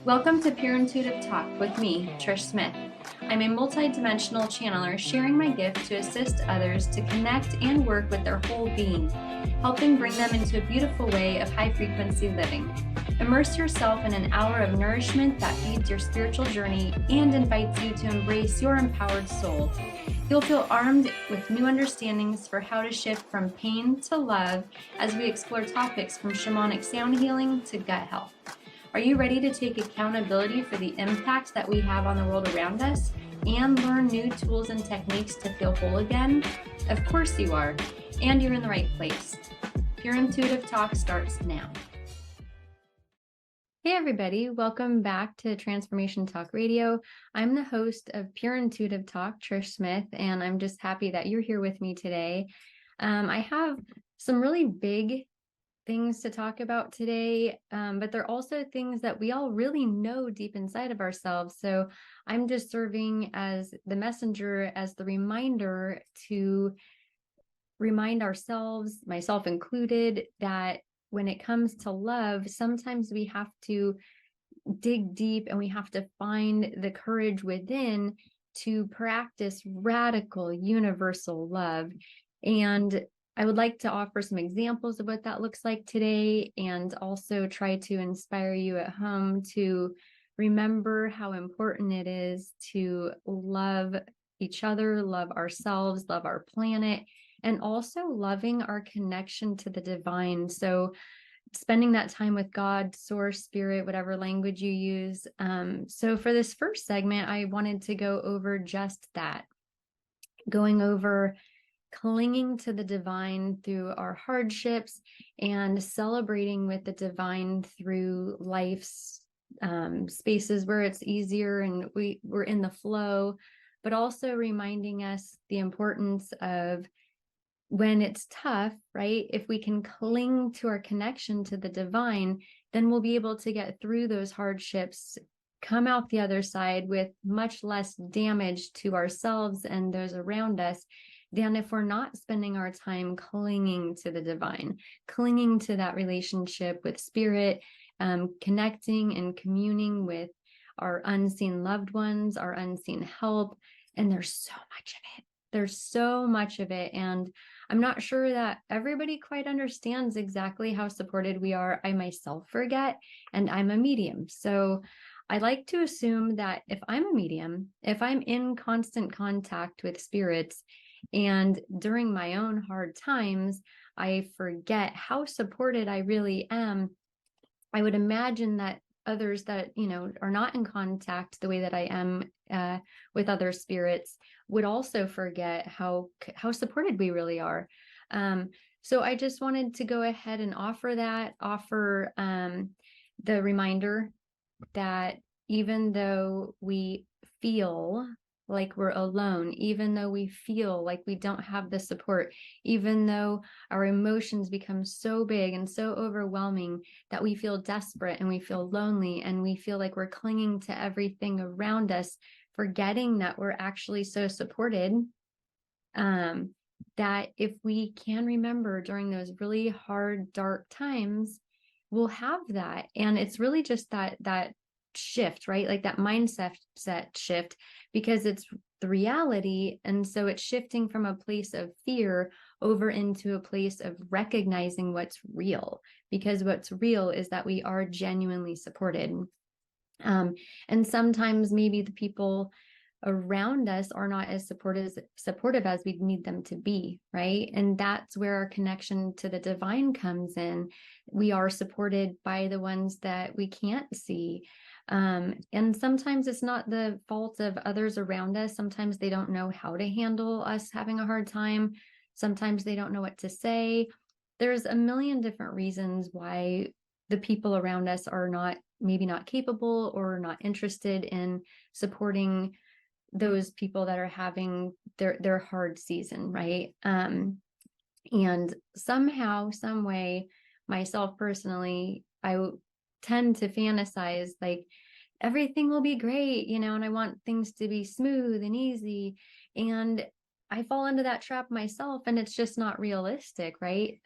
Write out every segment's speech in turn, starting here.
Welcome to Pure Intuitive Talk with me, Trish Smith. I'm a multi-dimensional channeler sharing my gift to assist others to connect and work with their whole being, helping bring them into a beautiful way of high-frequency living. Immerse yourself in an hour of nourishment that feeds your spiritual journey and invites you to embrace your empowered soul. You'll feel armed with new understandings for how to shift from pain to love as we explore topics from shamanic sound healing to gut health. Are you ready to take accountability for the impact that we have on the world around us and learn new tools and techniques to feel whole again? Of course you are, and you're in the right place. Pure Intuitive Talk starts now. Hey everybody, welcome back to Transformation Talk Radio. I'm the host of Pure Intuitive Talk, Trish Smith, and I'm just happy that you're here with me today. I have some really big things to talk about today, but they're also things that we all really know deep inside of ourselves. So I'm just serving as the messenger, as the reminder to remind ourselves, myself included, that when it comes to love, sometimes we have to dig deep and we have to find the courage within to practice radical universal love. And I would like to offer some examples of what that looks like today, and also try to inspire you at home to remember how important it is to love each other, love ourselves, love our planet, and also loving our connection to the divine. So spending that time with God, source, spirit, whatever language you use. So for this first segment, I wanted to go over just that, going over clinging to the divine through our hardships and celebrating with the divine through life's spaces where it's easier and we're in the flow, but also reminding us the importance of when it's tough, right? If we can cling to our connection to the divine, then we'll be able to get through those hardships, come out the other side with much less damage to ourselves and those around us than if we're not spending our time clinging to the divine, clinging to that relationship with spirit, connecting and communing with our unseen loved ones, our unseen help. And there's so much of it. There's so much of it. And I'm not sure that everybody quite understands exactly how supported we are. I myself forget, and I'm a medium. So I like to assume that if I'm a medium, if I'm in constant contact with spirits, and during my own hard times, I forget how supported I really am, I would imagine that others that, are not in contact the way that I am with other spirits would also forget how supported we really are. So I just wanted to go ahead and offer the reminder that even though we feel like we're alone, even though we feel like we don't have the support, even though our emotions become so big and so overwhelming that we feel desperate and we feel lonely and we feel like we're clinging to everything around us, forgetting that we're actually so supported, that if we can remember during those really hard, dark times, we'll have that. And it's really just that shift, right? Like that mindset shift, because it's the reality. And so it's shifting from a place of fear over into a place of recognizing what's real, because what's real is that we are genuinely supported. And sometimes maybe the people around us are not as supportive as we need them to be, right? And that's where our connection to the divine comes in. We are supported by the ones that we can't see. And sometimes it's not the fault of others around us. Sometimes they don't know how to handle us having a hard time. Sometimes they don't know what to say. There's a million different reasons why the people around us are maybe not capable or not interested in supporting those people that are having their hard season, right? And somehow, some way, myself personally, I tend to fantasize like everything will be great, and I want things to be smooth and easy. And I fall into that trap myself, and it's just not realistic, right?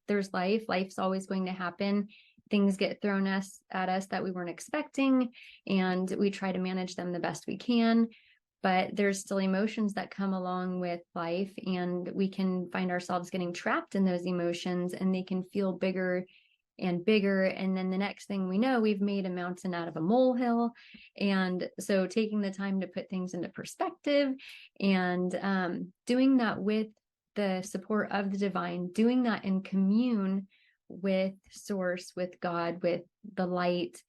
There's life's always going to happen. things get thrown at us that we weren't expecting, and we try to manage them the best we can. But there's still emotions that come along with life, and we can find ourselves getting trapped in those emotions, and they can feel bigger and bigger. And then the next thing we know, we've made a mountain out of a molehill. And so taking the time to put things into perspective, and doing that with the support of the divine, doing that in commune with source, with God, with the light,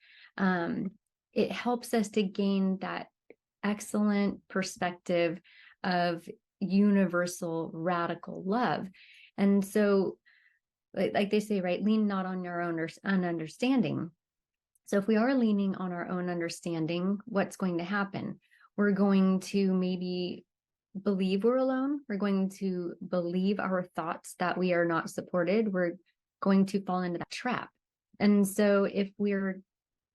it helps us to gain that excellent perspective of universal radical love. And so, like they say, right, lean not on your own understanding. So if we are leaning on our own understanding, what's going to happen? We're going to maybe believe we're alone. We're going to believe our thoughts that we are not supported. We're going to fall into that trap. And so if we're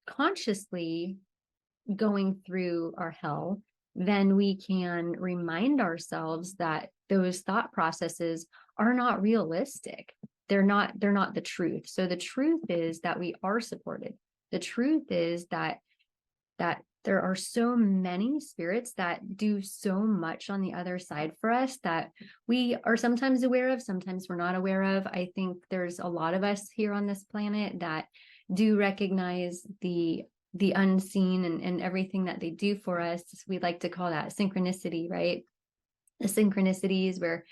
consciously going through our hell, then we can remind ourselves that those thought processes are not realistic. They're not the truth. So the truth is that we are supported. The truth is that there are so many spirits that do so much on the other side for us that we are sometimes aware of, sometimes we're not aware of. I think there's a lot of us here on this planet that do recognize the unseen and everything that they do for us. We like to call that synchronicity, right? The synchronicities where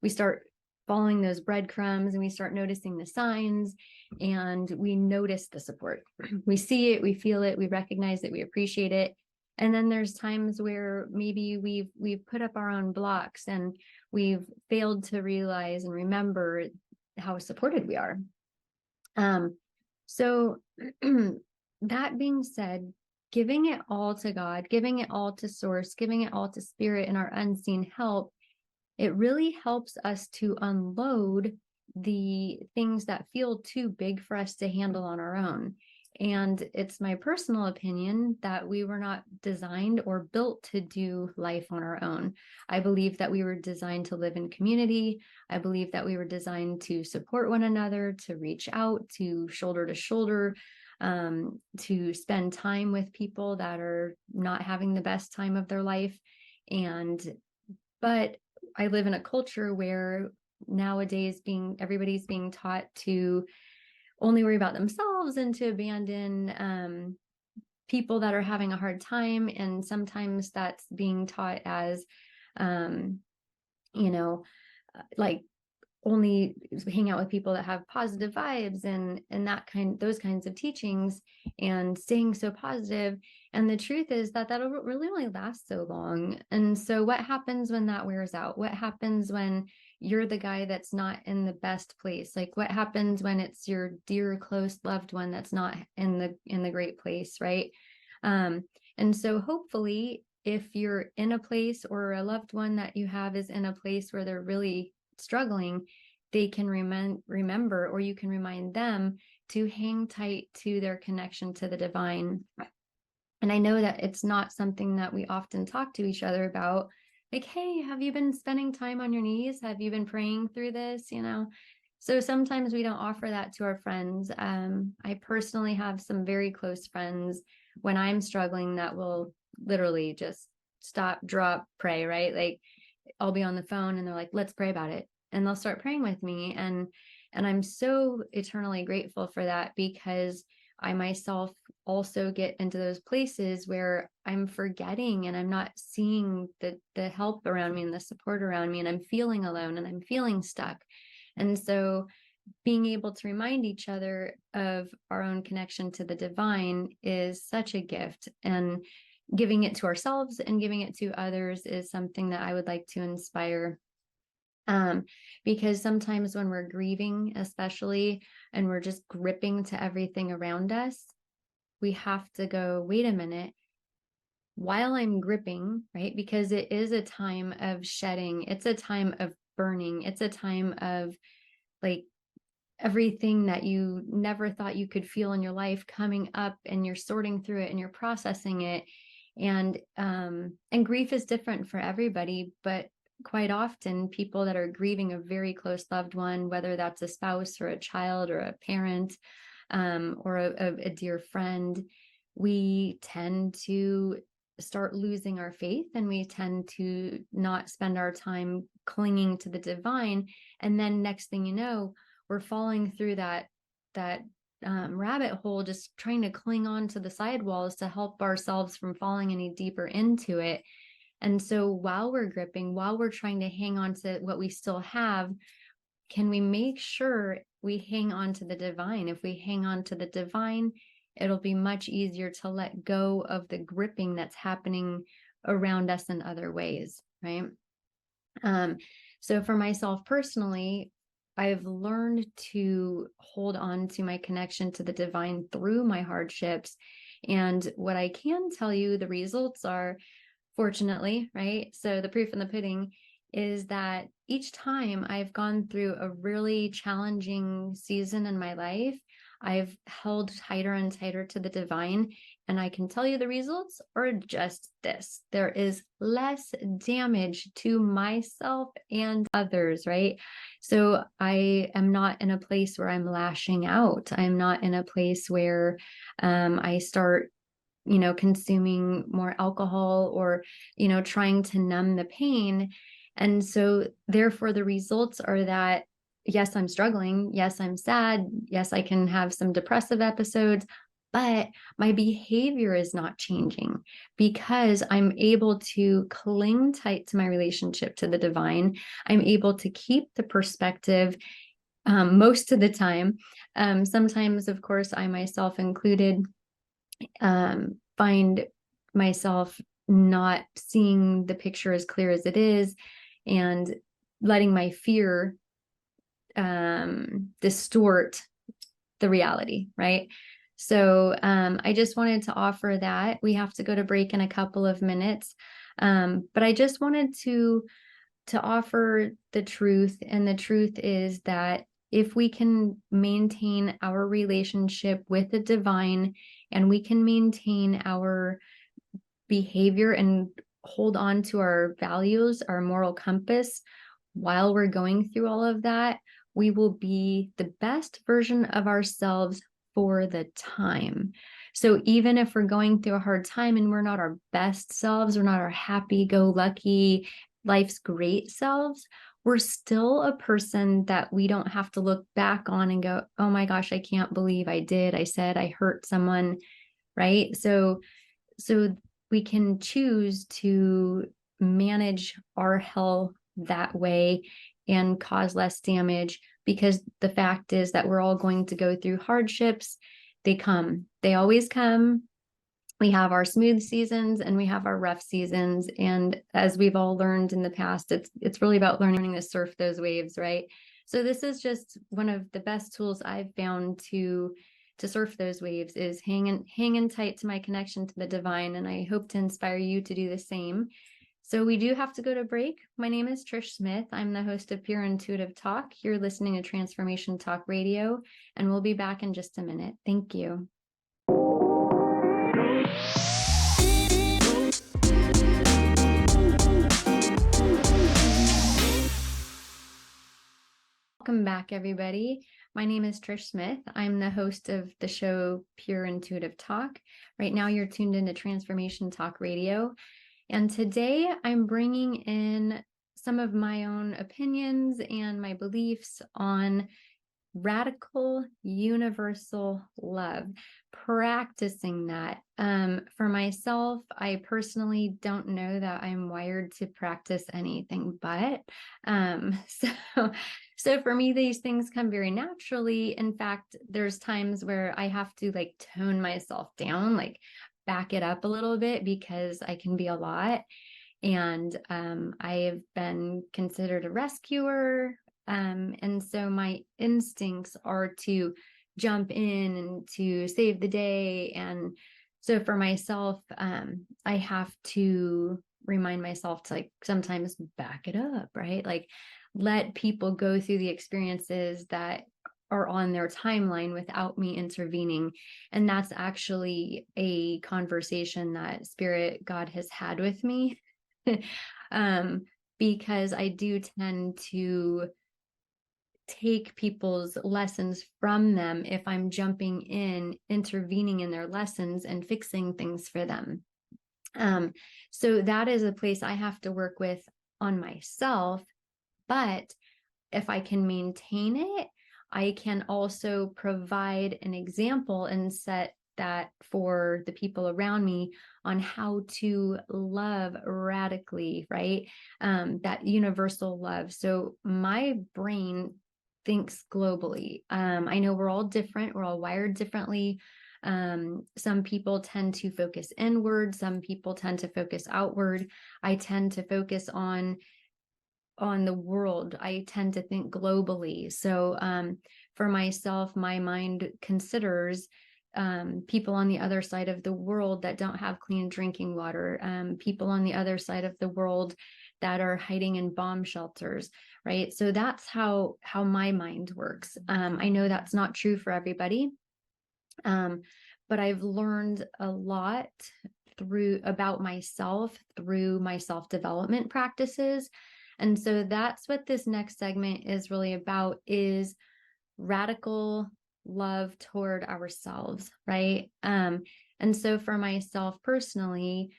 we start following those breadcrumbs and we start noticing the signs, and we notice the support. We see it, we feel it, we recognize it, we appreciate it. And then there's times where maybe we've put up our own blocks and we've failed to realize and remember how supported we are. So that being said, giving it all to God, giving it all to source, giving it all to spirit and our unseen help, it really helps us to unload the things that feel too big for us to handle on our own. And it's my personal opinion that we were not designed or built to do life on our own. I believe that we were designed to live in community. I believe that we were designed to support one another, to reach out, to shoulder, to spend time with people that are not having the best time of their life. But I live in a culture where nowadays everybody's being taught to only worry about themselves and to abandon people that are having a hard time. And sometimes that's being taught as, like only hang out with people that have positive vibes and those kinds of teachings, and staying so positive. And the truth is that that'll really only last so long. And so what happens when that wears out? What happens when you're the guy that's not in the best place? Like, what happens when it's your dear, close, loved one that's not in the great place, right? And so hopefully, if you're in a place, or a loved one that you have is in a place where they're really struggling, they can remember, or you can remind them to hang tight to their connection to the divine. And I know that it's not something that we often talk to each other about. Like, hey, have you been spending time on your knees? Have you been praying through this? So sometimes we don't offer that to our friends. I personally have some very close friends when I'm struggling that will literally just stop, drop, pray, right? Like, I'll be on the phone and they're like, let's pray about it. And they'll start praying with me. And I'm so eternally grateful for that, because I myself also get into those places where I'm forgetting and I'm not seeing the help around me and the support around me, and I'm feeling alone and I'm feeling stuck. And so being able to remind each other of our own connection to the divine is such a gift, and giving it to ourselves and giving it to others is something that I would like to inspire. Because sometimes when we're grieving, especially, and we're just gripping to everything around us, we have to go, wait a minute, while I'm gripping, right? Because it is a time of shedding. It's a time of burning. It's a time of, like, everything that you never thought you could feel in your life coming up, and you're sorting through it and you're processing it. And grief is different for everybody, but quite often people that are grieving a very close loved one, whether that's a spouse or a child or a parent, or a dear friend, we tend to start losing our faith, and we tend to not spend our time clinging to the divine. And then next thing you know, we're falling through that rabbit hole, just trying to cling on to the sidewalls to help ourselves from falling any deeper into it. And so while we're gripping, while we're trying to hang on to what we still have, can we make sure we hang on to the divine? If we hang on to the divine, it'll be much easier to let go of the gripping that's happening around us in other ways, right? So for myself personally, I've learned to hold on to my connection to the divine through my hardships. And what I can tell you, the results are, fortunately, right? So the proof in the pudding is that each time I've gone through a really challenging season in my life, I've held tighter and tighter to the divine. And I can tell you the results are just this: there is less damage to myself and others, right? So I am not in a place where I'm lashing out. I'm not in a place where I start consuming more alcohol, or, trying to numb the pain. And so therefore the results are that, yes, I'm struggling. Yes, I'm sad. Yes, I can have some depressive episodes, but my behavior is not changing because I'm able to cling tight to my relationship to the divine. I'm able to keep the perspective most of the time. Sometimes, of course, I myself included, find myself not seeing the picture as clear as it is, and letting my fear distort the reality, right? So I just wanted to offer that. We have to go to break in a couple of minutes, but I just wanted to offer the truth. And the truth is that if we can maintain our relationship with the divine, and we can maintain our behavior and hold on to our values, our moral compass, while we're going through all of that, we will be the best version of ourselves for the time. So even if we're going through a hard time and we're not our best selves, we're not our happy-go-lucky, life's great selves, we're still a person that we don't have to look back on and go, oh my gosh, I can't believe I said I hurt someone, right? So we can choose to manage our hell that way and cause less damage, because the fact is that we're all going to go through hardships. They always come. We have our smooth seasons and we have our rough seasons. And as we've all learned in the past, it's really about learning to surf those waves, right? So this is just one of the best tools I've found to surf those waves, is hanging tight to my connection to the divine. And I hope to inspire you to do the same. So we do have to go to break. My name is Trish Smith. I'm the host of Pure Intuitive Talk. You're listening to Transformation Talk Radio, and we'll be back in just a minute. Thank you. Welcome back, everybody. My name is Trish Smith. I'm the host of the show Pure Intuitive Talk. Right now, you're tuned into Transformation Talk Radio. And today I'm bringing in some of my own opinions and my beliefs on radical universal love, practicing that. For myself, I personally don't know that I'm wired to practice anything, but so for me, these things come very naturally. In fact, there's times where I have to tone myself down, back it up a little bit, because I can be a lot. And I have been considered a rescuer. And so my instincts are to jump in and to save the day. And so for myself, I have to remind myself to sometimes back it up, right? Let people go through the experiences that are on their timeline without me intervening. And that's actually a conversation that Spirit God has had with me. Because I do tend to take people's lessons from them if I'm jumping in, intervening in their lessons and fixing things for them. So that is a place I have to work with on myself. But if I can maintain it, I can also provide an example and set that for the people around me on how to love radically, right? That universal love. So my brain thinks globally. I know we're all different, we're all wired differently. Some people tend to focus inward, some people tend to focus outward. I tend to focus on the world. I tend to think globally. So for myself, my mind considers people on the other side of the world that don't have clean drinking water, people on the other side of the world that are hiding in bomb shelters, right? So that's how my mind works. I know that's not true for everybody, but I've learned a lot about myself through my self-development practices. And so that's what this next segment is really about, is radical love toward ourselves, right? And so for myself personally,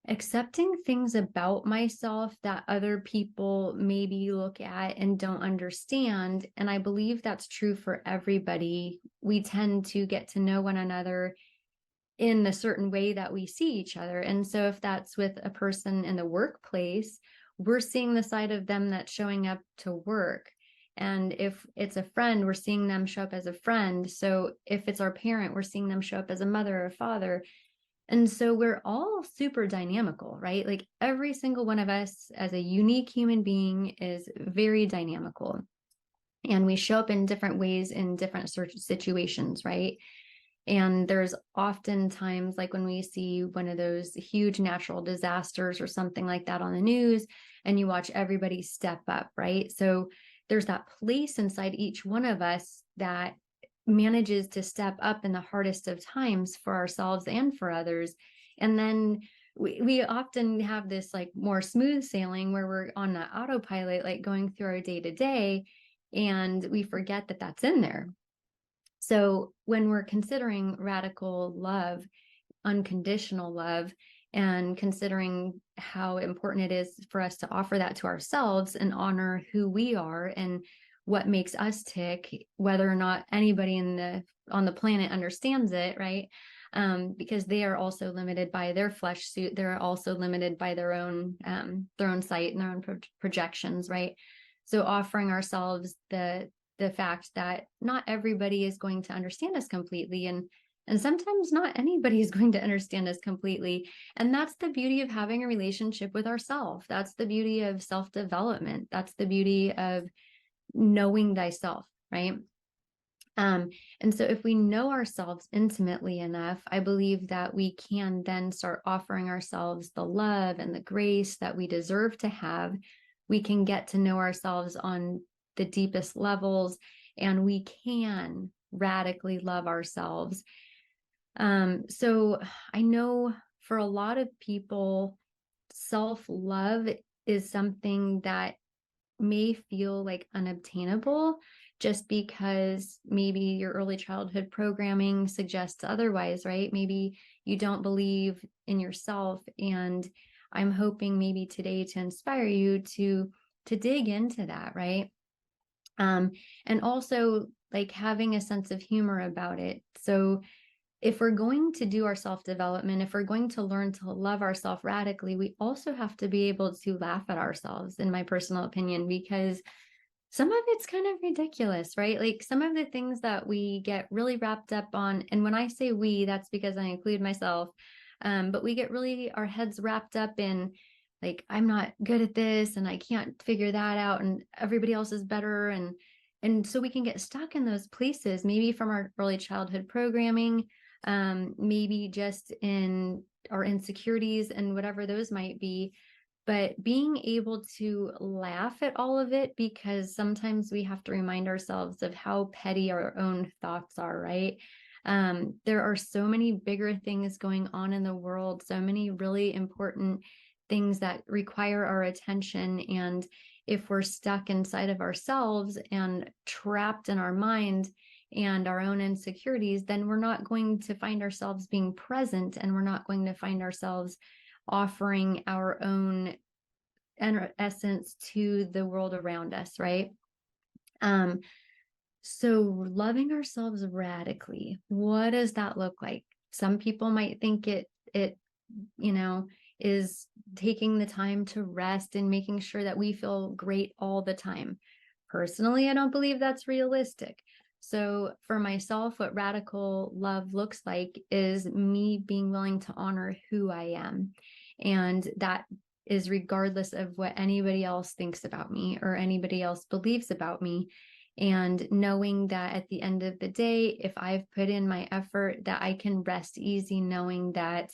accepting things about myself that other people maybe look at and don't understand. And I believe that's true for everybody. We tend to get to know one another in a certain way that we see each other. And so if that's with a person in the workplace, we're seeing the side of them that's showing up to work. And if it's a friend, we're seeing them show up as a friend. So if it's our parent, we're seeing them show up as a mother or a father. And so we're all super dynamical, right? Like every single one of us as a unique human being is very dynamical. And we show up in different ways in different situations, right? And there's often times like when we see one of those huge natural disasters or something like that on the news, and you watch everybody step up, right? So there's that place inside each one of us that manages to step up in the hardest of times for ourselves and for others. And then we often have this like more smooth sailing where we're on the autopilot, like going through our day to day, and we forget that that's in there. So when we're considering radical love, unconditional love, and considering how important it is for us to offer that to ourselves and honor who we are and what makes us tick, whether or not anybody on the planet understands it, right? Because they are also limited by their flesh suit. They're also limited by their own sight and their own projections, right? So offering ourselves the fact that not everybody is going to understand us completely, and sometimes not anybody is going to understand us completely. And that's the beauty of having a relationship with ourselves. That's the beauty of self-development. That's the beauty of knowing thyself, right? And so if we know ourselves intimately enough, I believe that we can then start offering ourselves the love and the grace that we deserve to have. We can get to know ourselves on the deepest levels, and we can radically love ourselves. So I know for a lot of people, self-love is something that may feel like unobtainable just because maybe your early childhood programming suggests otherwise, right? Maybe you don't believe in yourself. And I'm hoping maybe today to inspire you to dig into that, right? And also like having a sense of humor about it. So if we're going to do our self-development, if we're going to learn to love ourselves radically, we also have to be able to laugh at ourselves, in my personal opinion, because some of it's kind of ridiculous, right? Like some of the things that we get really wrapped up on, and when I say we, that's because I include myself, but we get really our heads wrapped up in like, I'm not good at this and I can't figure that out and everybody else is better. And so we can get stuck in those places, maybe from our early childhood programming, maybe just in our insecurities and whatever those might be. But being able to laugh at all of it, because sometimes we have to remind ourselves of how petty our own thoughts are, right? There are so many bigger things going on in the world, so many really important things that require our attention. And if we're stuck inside of ourselves and trapped in our mind and our own insecurities, then we're not going to find ourselves being present, and we're not going to find ourselves offering our own essence to the world around us, right? So loving ourselves radically, what does that look like? Some people might think it is taking the time to rest and making sure that we feel great all the time. Personally, I don't believe that's realistic. So for myself, what radical love looks like is me being willing to honor who I am. And that is regardless of what anybody else thinks about me or anybody else believes about me. And knowing that at the end of the day, if I've put in my effort, that I can rest easy knowing that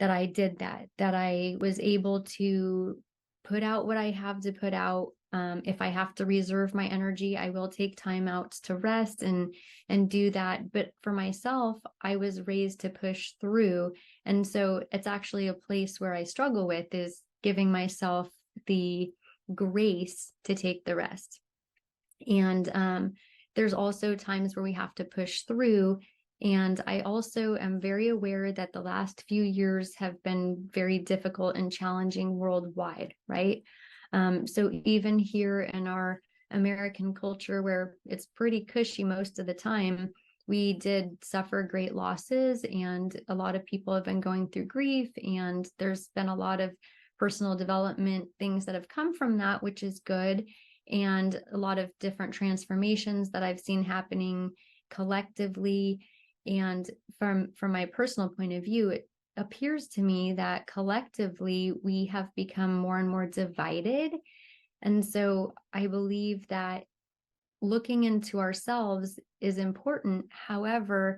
I did that I was able to put out what I have to put out. If I have to reserve my energy, I will take time out to rest and do that. But for myself, I was raised to push through. And so it's actually a place where I struggle with, is giving myself the grace to take the rest. And there's also times where we have to push through. And I also am very aware that the last few years have been very difficult and challenging worldwide, right? So even here in our American culture, where it's pretty cushy most of the time, we did suffer great losses, and a lot of people have been going through grief, and there's been a lot of personal development things that have come from that, which is good. And a lot of different transformations that I've seen happening collectively. And from my personal point of view, it appears to me that collectively we have become more and more divided. And so I believe that looking into ourselves is important. However,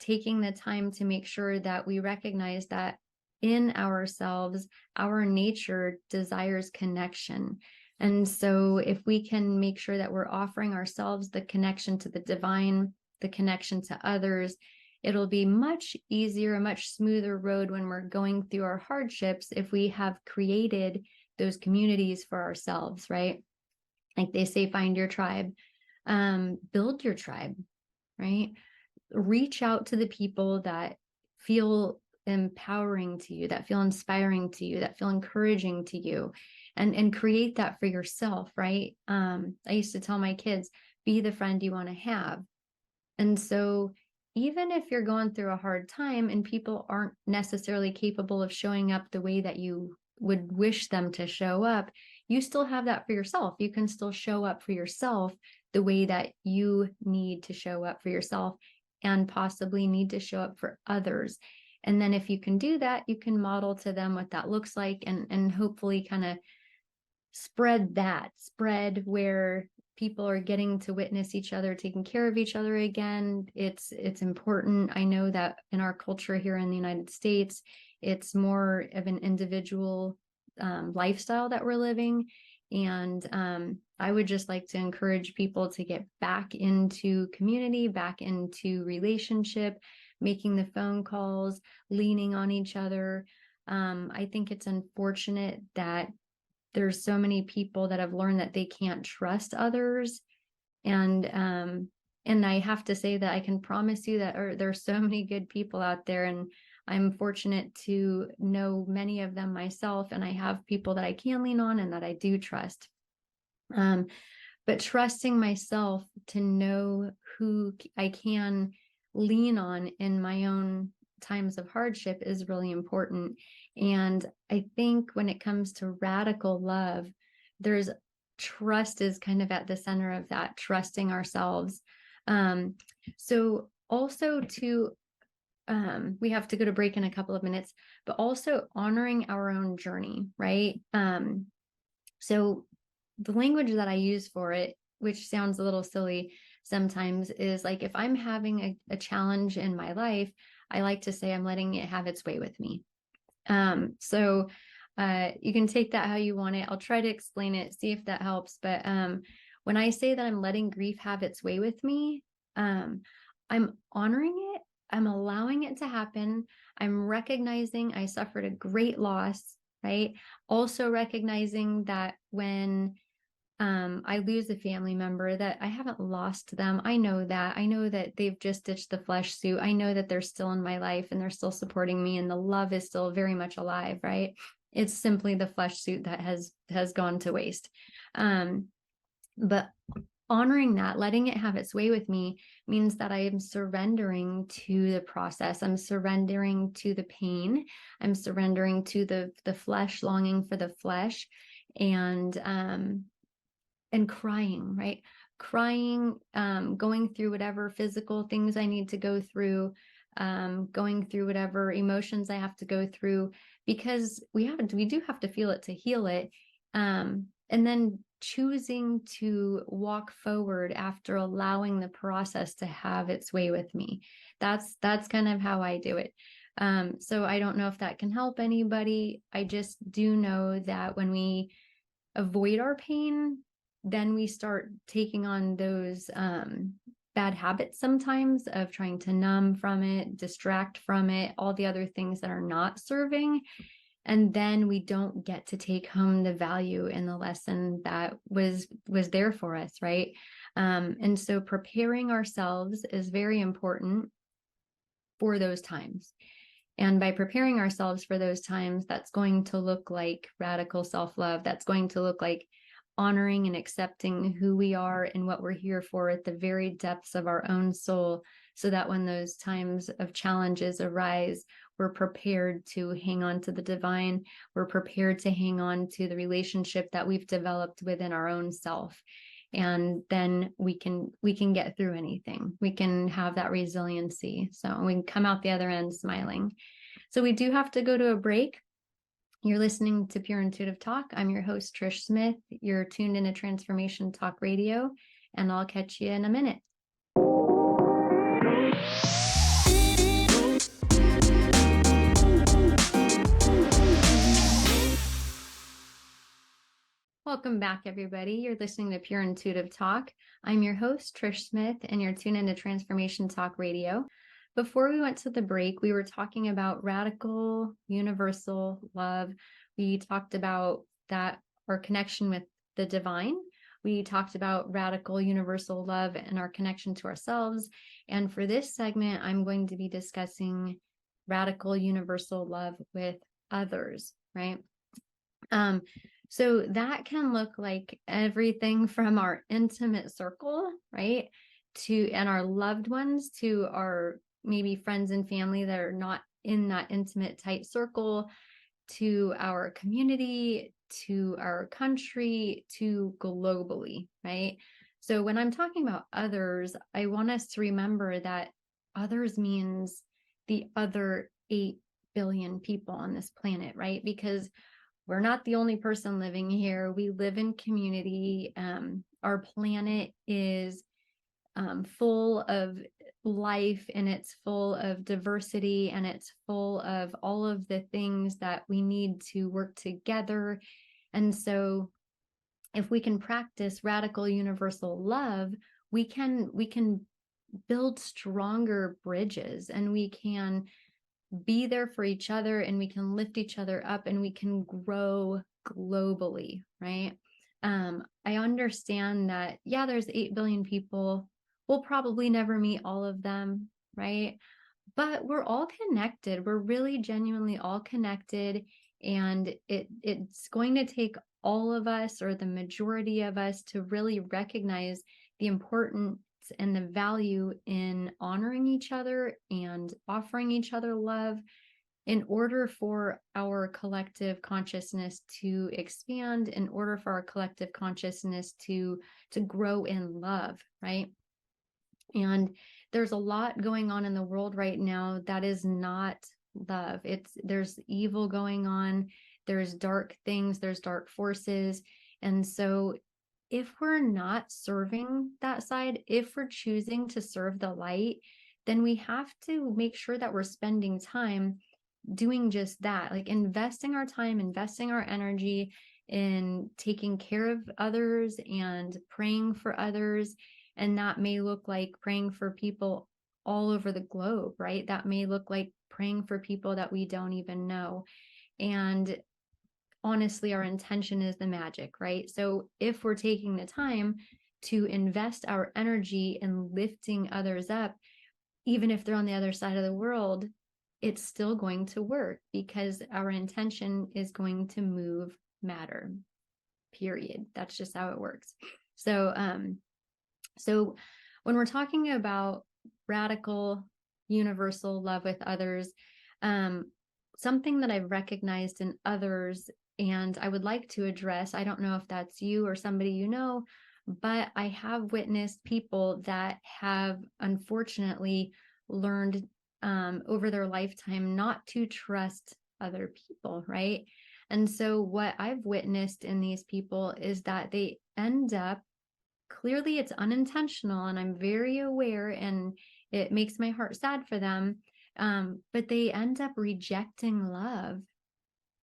taking the time to make sure that we recognize that in ourselves, our nature desires connection. And so if we can make sure that we're offering ourselves the connection to the divine, the connection to others, it'll be much easier, a much smoother road when we're going through our hardships if we have created those communities for ourselves, right? Like they say, find your tribe, build your tribe, right? Reach out to the people that feel empowering to you, that feel inspiring to you, that feel encouraging to you, and create that for yourself, right? I used to tell my kids, be the friend you want to have. And so even if you're going through a hard time and people aren't necessarily capable of showing up the way that you would wish them to show up, you still have that for yourself. You can still show up for yourself the way that you need to show up for yourself, and possibly need to show up for others. And then if you can do that, you can model to them what that looks like, and hopefully kind of spread where people are getting to witness each other, taking care of each other again. It's important. I know that in our culture here in the United States, it's more of an individual lifestyle that we're living. And I would just like to encourage people to get back into community, back into relationship, making the phone calls, leaning on each other. I think it's unfortunate that there's so many people that have learned that they can't trust others. And I have to say that I can promise you that there's so many good people out there, and I'm fortunate to know many of them myself, and I have people that I can lean on and that I do trust. But trusting myself to know who I can lean on in my own times of hardship is really important. And I think when it comes to radical love, there's trust is kind of at the center of that, trusting ourselves. So also to we have to go to break in a couple of minutes, but also honoring our own journey, right? So the language that I use for it, which sounds a little silly sometimes, is like if I'm having a challenge in my life, I like to say I'm letting it have its way with me. So you can take that how you want it. I'll try to explain it, see if that helps. But when I say that I'm letting grief have its way with me, I'm honoring it. I'm allowing it to happen. I'm recognizing I suffered a great loss, right? Also recognizing that when I lose a family member, that I haven't lost them. I know that they've just ditched the flesh suit. I know that they're still in my life and they're still supporting me and the love is still very much alive, right? It's simply the flesh suit that has gone to waste. But honoring that, letting it have its way with me, means that I am surrendering to the process. I'm surrendering to the pain. I'm surrendering to the flesh, longing for the flesh, and crying, right? Crying, going through whatever physical things I need to go through, going through whatever emotions I have to go through, because we do have to feel it to heal it. And then choosing to walk forward after allowing the process to have its way with me. That's kind of how I do it. So I don't know if that can help anybody. I just do know that when we avoid our pain, then we start taking on those bad habits sometimes of trying to numb from it, distract from it, all the other things that are not serving. And then we don't get to take home the value and the lesson that was there for us, right? And so preparing ourselves is very important for those times. And by preparing ourselves for those times, that's going to look like radical self-love. That's going to look like honoring and accepting who we are and what we're here for at the very depths of our own soul, so that when those times of challenges arise, we're prepared to hang on to the divine. We're prepared to hang on to the relationship that we've developed within our own self. And then we can get through anything. We can have that resiliency. So we can come out the other end smiling. So we do have to go to a break. You're listening to Pure Intuitive Talk. I'm your host, Trish Smith. You're tuned into Transformation Talk Radio, and I'll catch you in a minute. Welcome back, everybody. You're listening to Pure Intuitive Talk. I'm your host, Trish Smith, and you're tuned into Transformation Talk Radio. Before we went to the break, we were talking about radical, universal love. We talked about that, our connection with the divine. We talked about radical, universal love and our connection to ourselves. And for this segment, I'm going to be discussing radical, universal love with others, right? So that can look like everything from our intimate circle, right, and our loved ones, to our maybe friends and family that are not in that intimate, tight circle, to our community, to our country, to globally, right? So when I'm talking about others, I want us to remember that others means the other 8 billion people on this planet, right? Because we're not the only person living here. We live in community. Our planet is full of life, and it's full of diversity, and it's full of all of the things that we need to work together. And so if we can practice radical universal love, we can build stronger bridges, and we can be there for each other, and we can lift each other up, and we can grow globally, right? I understand that, yeah, there's 8 billion people. We'll probably never meet all of them, right? But we're all connected. We're really genuinely all connected. And it's going to take all of us, or the majority of us, to really recognize the importance and the value in honoring each other and offering each other love, in order for our collective consciousness to expand, in order for our collective consciousness to grow in love, right? And there's a lot going on in the world right now that is not love. There's evil going on, there's dark things, there's dark forces. And so if we're not serving that side, if we're choosing to serve the light, then we have to make sure that we're spending time doing just that, like investing our time, investing our energy in taking care of others and praying for others. And that may look like praying for people all over the globe, right? That may look like praying for people that we don't even know. And honestly, our intention is the magic, right? So if we're taking the time to invest our energy in lifting others up, even if they're on the other side of the world, it's still going to work because our intention is going to move matter, period. That's just how it works. So, so when we're talking about radical, universal love with others, something that I've recognized in others and I would like to address, I don't know if that's you or somebody you know, but I have witnessed people that have unfortunately learned over their lifetime not to trust other people, right? And so what I've witnessed in these people is that they end up, clearly it's unintentional, and I'm very aware, and it makes my heart sad for them, but they end up rejecting love.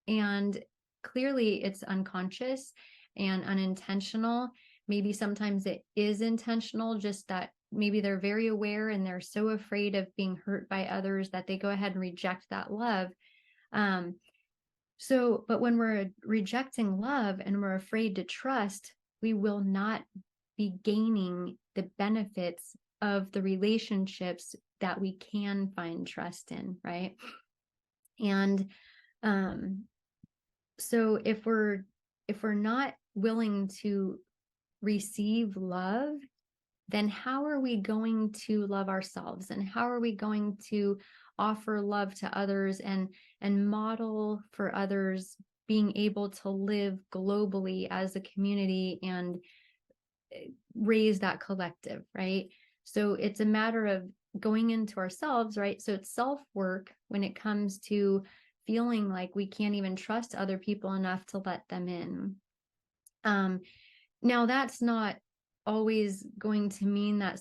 And clearly it's unconscious and unintentional. Maybe sometimes it is intentional, just that maybe they're very aware and they're so afraid of being hurt by others that they go ahead and reject that love. But when we're rejecting love and we're afraid to trust, we will not be gaining the benefits of the relationships that we can find trust in, right? And so if we're not willing to receive love, then how are we going to love ourselves, and how are we going to offer love to others and model for others being able to live globally as a community and raise that collective, right? So it's a matter of going into ourselves, right? So it's self-work when it comes to feeling like we can't even trust other people enough to let them in. Now that's not always going to mean that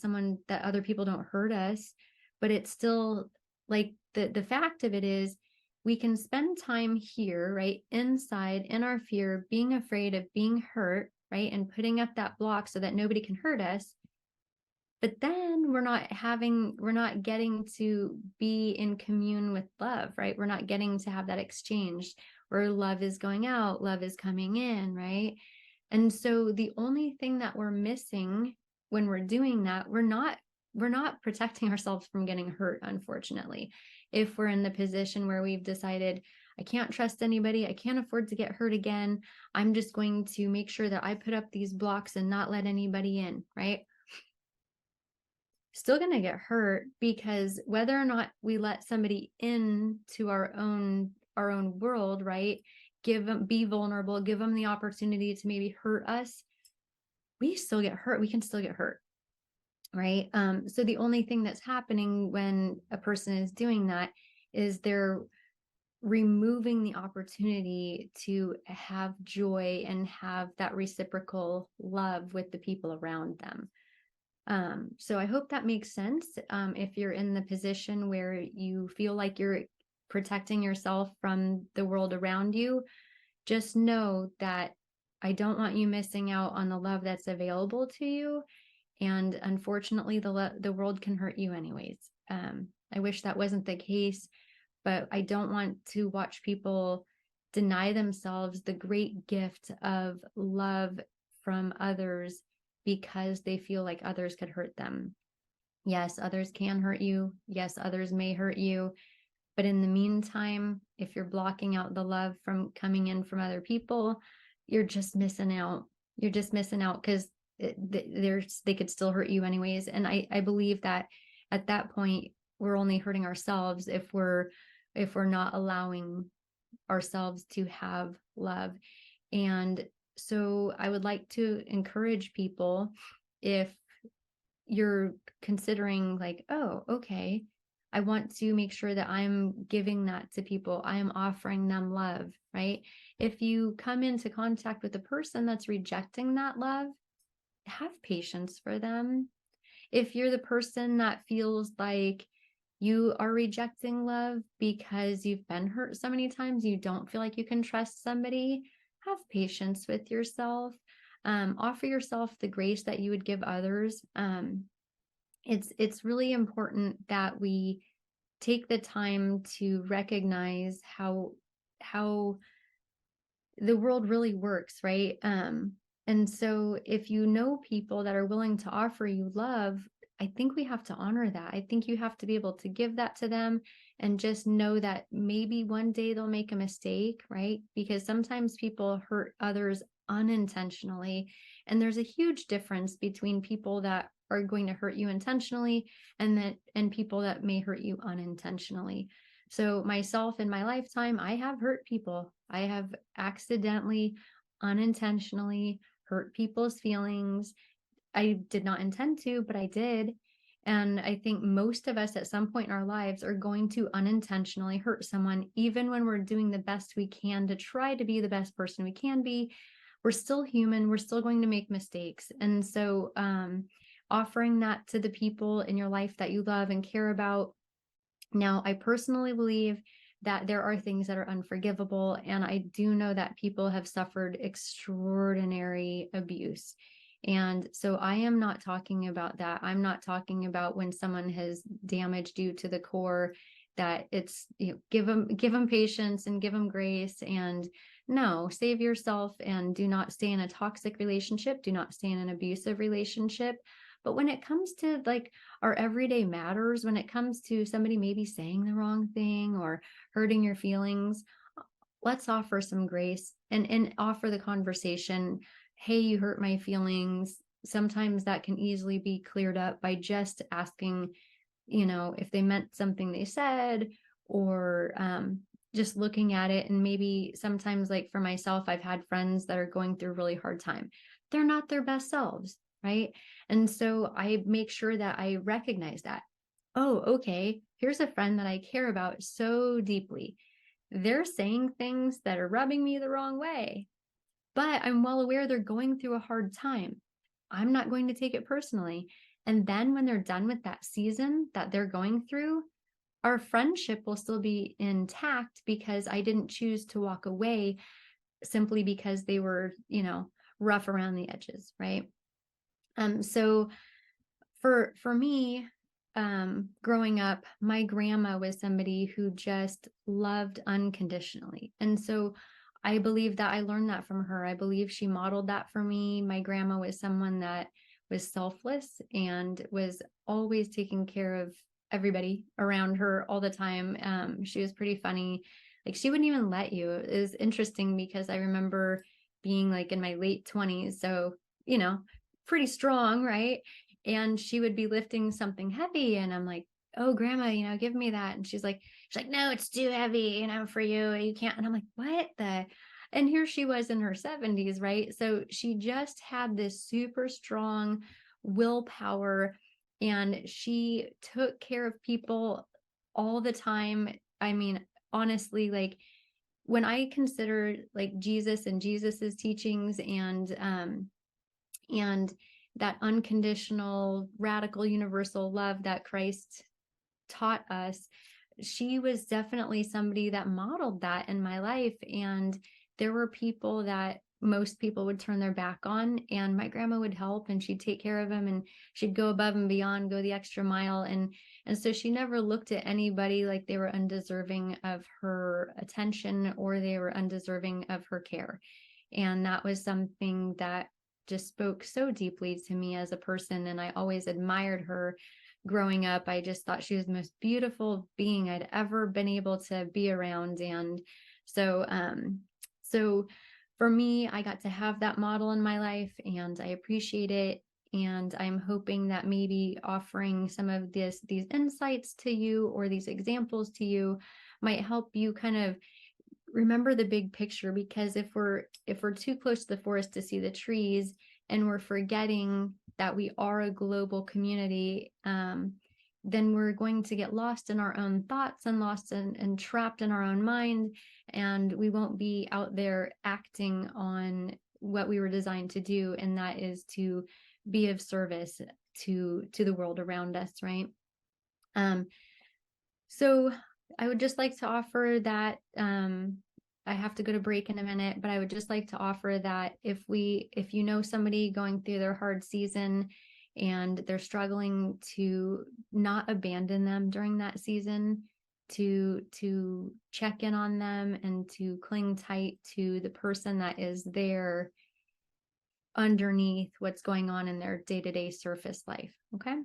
other people don't hurt us, but it's still like the fact of it is we can spend time here, right, inside in our fear, being afraid of being hurt, right, and putting up that block so that nobody can hurt us. But then we're not getting to be in commune with love, right? We're not getting to have that exchange where love is going out, love is coming in, right? And so the only thing that we're missing when we're doing that, we're not protecting ourselves from getting hurt, unfortunately. If we're in the position where we've decided, I can't trust anybody, I can't afford to get hurt again, I'm just going to make sure that I put up these blocks and not let anybody in, right? Still going to get hurt, because whether or not we let somebody into our own world, right, be vulnerable, give them the opportunity to maybe hurt us, we still get hurt. We can still get hurt, right? So the only thing that's happening when a person is doing that is they're removing the opportunity to have joy and have that reciprocal love with the people around them. So I hope that makes sense. If you're in the position where you feel like you're protecting yourself from the world around you, just know that I don't want you missing out on the love that's available to you. And unfortunately, the world can hurt you anyways. I wish that wasn't the case, but I don't want to watch people deny themselves the great gift of love from others because they feel like others could hurt them. Yes, others can hurt you. Yes, others may hurt you. But in the meantime, if you're blocking out the love from coming in from other people, you're just missing out. You're just missing out, because they could still hurt you anyways. And I believe that at that point, we're only hurting ourselves if we're not allowing ourselves to have love. And so I would like to encourage people, if you're considering like, oh, okay, I want to make sure that I'm giving that to people, I am offering them love, right? If you come into contact with a person that's rejecting that love, have patience for them. If you're the person that feels like you are rejecting love because you've been hurt so many times, you don't feel like you can trust somebody, have patience with yourself. Offer yourself the grace that you would give others. It's really important that we take the time to recognize how the world really works, right? And so if you know people that are willing to offer you love, I think we have to honor that. I think you have to be able to give that to them and just know that maybe one day they'll make a mistake, right? Because sometimes people hurt others unintentionally. And there's a huge difference between people that are going to hurt you intentionally and people that may hurt you unintentionally. So myself in my lifetime, I have hurt people. I have accidentally, unintentionally hurt people's feelings. I did not intend to, but I did. And I think most of us at some point in our lives are going to unintentionally hurt someone, even when we're doing the best we can to try to be the best person we can be. We're still human. We're still going to make mistakes. And so offering that to the people in your life that you love and care about. Now, I personally believe that there are things that are unforgivable, and I do know that people have suffered extraordinary abuse. And so I am not talking about that. I'm not talking about when someone has damaged you to the core, that it's, give them patience and give them grace. And no, save yourself and do not stay in a toxic relationship. Do not stay in an abusive relationship. But when it comes to like our everyday matters, when it comes to somebody maybe saying the wrong thing or hurting your feelings, let's offer some grace and offer the conversation. Hey, you hurt my feelings. Sometimes that can easily be cleared up by just asking, if they meant something they said, or just looking at it. And maybe sometimes, like for myself, I've had friends that are going through a really hard time. They're not their best selves, right? And so I make sure that I recognize that. Oh, okay, here's a friend that I care about so deeply. They're saying things that are rubbing me the wrong way, but I'm well aware they're going through a hard time. I'm not going to take it personally. And then when they're done with that season that they're going through, our friendship will still be intact because I didn't choose to walk away simply because they were, rough around the edges, right? So for me, growing up, my grandma was somebody who just loved unconditionally. And so I believe that I learned that from her. I believe she modeled that for me. My grandma was someone that was selfless and was always taking care of everybody around her all the time. She was pretty funny. Like, she wouldn't even let you. It was interesting because I remember being like in my late 20s. So, pretty strong, right? And she would be lifting something heavy, and I'm like, oh, grandma, give me that. And she's like, no, it's too heavy, for you can't. And I'm like, what the? And here she was in her 70s, right? So she just had this super strong willpower, and she took care of people all the time. I mean, honestly, like, when I consider like Jesus and Jesus's teachings and that unconditional, radical, universal love that Christ taught us, she was definitely somebody that modeled that in my life. And there were people that most people would turn their back on, and my grandma would help, and she'd take care of them, and she'd go above and beyond, go the extra mile. And so she never looked at anybody like they were undeserving of her attention or they were undeserving of her care. And that was something that just spoke so deeply to me as a person. And I always admired her growing up. I just thought she was the most beautiful being I'd ever been able to be around. And so for me, I got to have that model in my life, and I appreciate it. And I'm hoping that maybe offering some of these insights to you or these examples to you might help you kind of remember the big picture. Because if we're too close to the forest to see the trees, and we're forgetting that we are a global community, then we're going to get lost in our own thoughts and lost and trapped in our own mind, and we won't be out there acting on what we were designed to do, and that is to be of service to the world around us, right? So I would just like to offer that, I have to go to break in a minute, but I would just like to offer that if you know somebody going through their hard season and they're struggling, to not abandon them during that season. to check in on them and to cling tight to the person that is there underneath what's going on in their day-to-day surface life. Okay.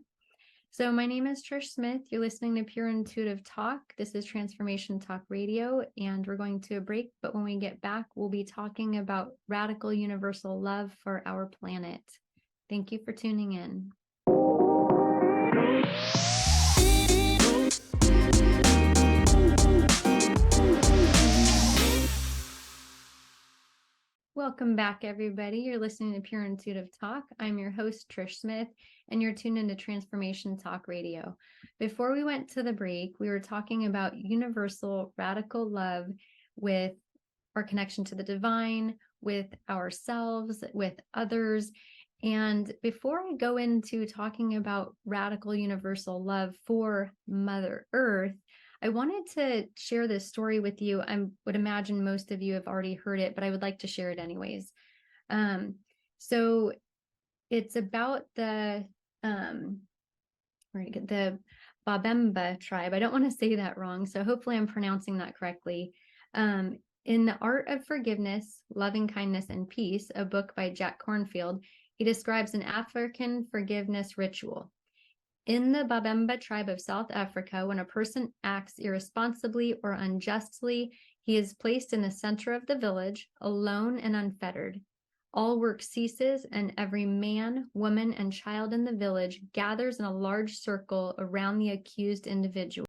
So my name is Trish Smith. You're listening to Pure Intuitive Talk. This is Transformation Talk Radio, and we're going to a break. But when we get back, we'll be talking about radical universal love for our planet. Thank you for tuning in. Welcome back, everybody. You're listening to Pure Intuitive Talk. I'm your host, Trish Smith, and you're tuned into Transformation Talk Radio. Before we went to the break, we were talking about universal radical love with our connection to the divine, with ourselves, with others. And before I go into talking about radical universal love for Mother Earth, I wanted to share this story with you. I would imagine most of you have already heard it, but I would like to share it anyways. So it's about the Babemba tribe. I don't want to say that wrong, so hopefully I'm pronouncing that correctly. In The Art of Forgiveness, Loving Kindness, and Peace, a book by Jack Kornfield, he describes an African forgiveness ritual. In the Babemba tribe of South Africa, when a person acts irresponsibly or unjustly, he is placed in the center of the village, alone and unfettered. All work ceases, and every man, woman, and child in the village gathers in a large circle around the accused individual.